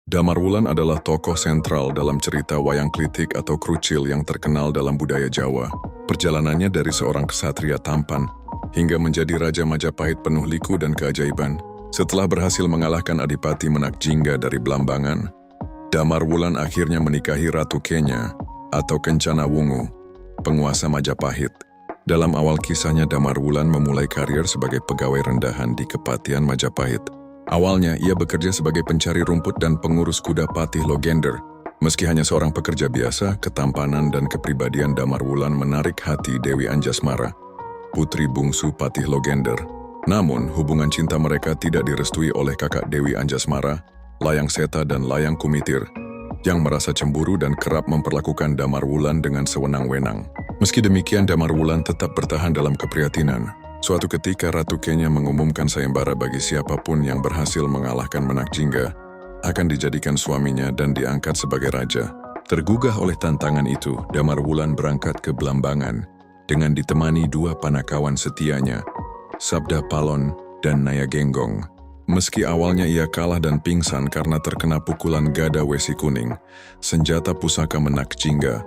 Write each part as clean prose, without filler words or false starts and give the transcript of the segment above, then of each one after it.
Damarwulan adalah tokoh sentral dalam cerita wayang klitik atau krucil yang terkenal dalam budaya Jawa. Perjalanannya dari seorang ksatria tampan hingga menjadi Raja Majapahit penuh liku dan keajaiban. Setelah berhasil mengalahkan Adipati Menakjingga dari Blambangan, Damarwulan akhirnya menikahi Ratu Kenya atau Kencana Wungu, penguasa Majapahit. Dalam awal kisahnya, Damarwulan memulai karir sebagai pegawai rendahan di Kepatian Majapahit. Awalnya, ia bekerja sebagai pencari rumput dan pengurus kuda Patih Logender. Meski hanya seorang pekerja biasa, ketampanan dan kepribadian Damarwulan menarik hati Dewi Anjasmara, putri bungsu Patih Logender. Namun, hubungan cinta mereka tidak direstui oleh kakak Dewi Anjasmara, Layang Seta dan Layang Kumitir, yang merasa cemburu dan kerap memperlakukan Damarwulan dengan sewenang-wenang. Meski demikian, Damarwulan tetap bertahan dalam keprihatinan. Suatu ketika Ratu Kenya mengumumkan sayembara bagi siapapun yang berhasil mengalahkan Menakjingga akan dijadikan suaminya dan diangkat sebagai raja. Tergugah oleh tantangan itu, Damarwulan berangkat ke Blambangan dengan ditemani dua panakawan setianya, Sabda Palon dan Naya Genggong. Meski awalnya ia kalah dan pingsan karena terkena pukulan gada Wesi Kuning, senjata pusaka Menakjingga,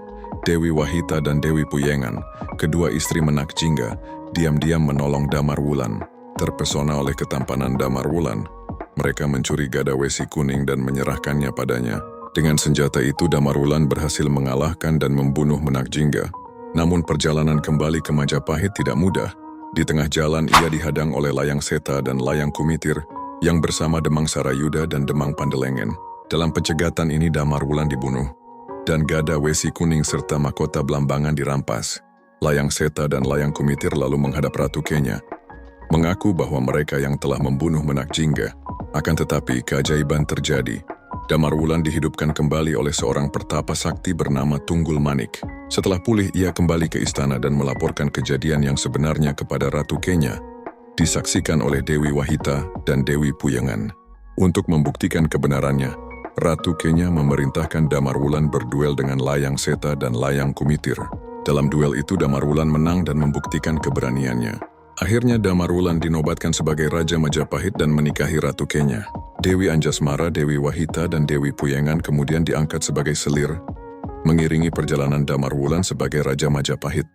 Dewi Wahita dan Dewi Puyengan, kedua istri Menakjingga, diam-diam menolong Damarwulan. Terpesona oleh ketampanan Damarwulan, mereka mencuri gada Wesi Kuning dan menyerahkannya padanya. Dengan senjata itu, Damarwulan berhasil mengalahkan dan membunuh Menakjingga. Namun perjalanan kembali ke Majapahit tidak mudah. Di tengah jalan ia dihadang oleh Layang Seta dan Layang Kumitir yang bersama Demang Sarayuda dan Demang Pandelengen. Dalam pencegatan ini Damarwulan dibunuh, dan gada Wesi Kuning serta mahkota Blambangan dirampas. Layang Seta dan Layang Kumitir lalu menghadap Ratu Kenya, mengaku bahwa mereka yang telah membunuh Menakjingga. Akan tetapi keajaiban terjadi. Damarwulan dihidupkan kembali oleh seorang pertapa sakti bernama Tunggul Manik. Setelah pulih, ia kembali ke istana dan melaporkan kejadian yang sebenarnya kepada Ratu Kenya, disaksikan oleh Dewi Wahita dan Dewi Puyengan. Untuk membuktikan kebenarannya, Ratu Kenya memerintahkan Damarwulan berduel dengan Layang Seta dan Layang Kumitir. Dalam duel itu Damarwulan menang dan membuktikan keberaniannya. Akhirnya Damarwulan dinobatkan sebagai Raja Majapahit dan menikahi Ratu Kenya. Dewi Anjasmara, Dewi Wahita, dan Dewi Puyengan kemudian diangkat sebagai selir, mengiringi perjalanan Damarwulan sebagai Raja Majapahit.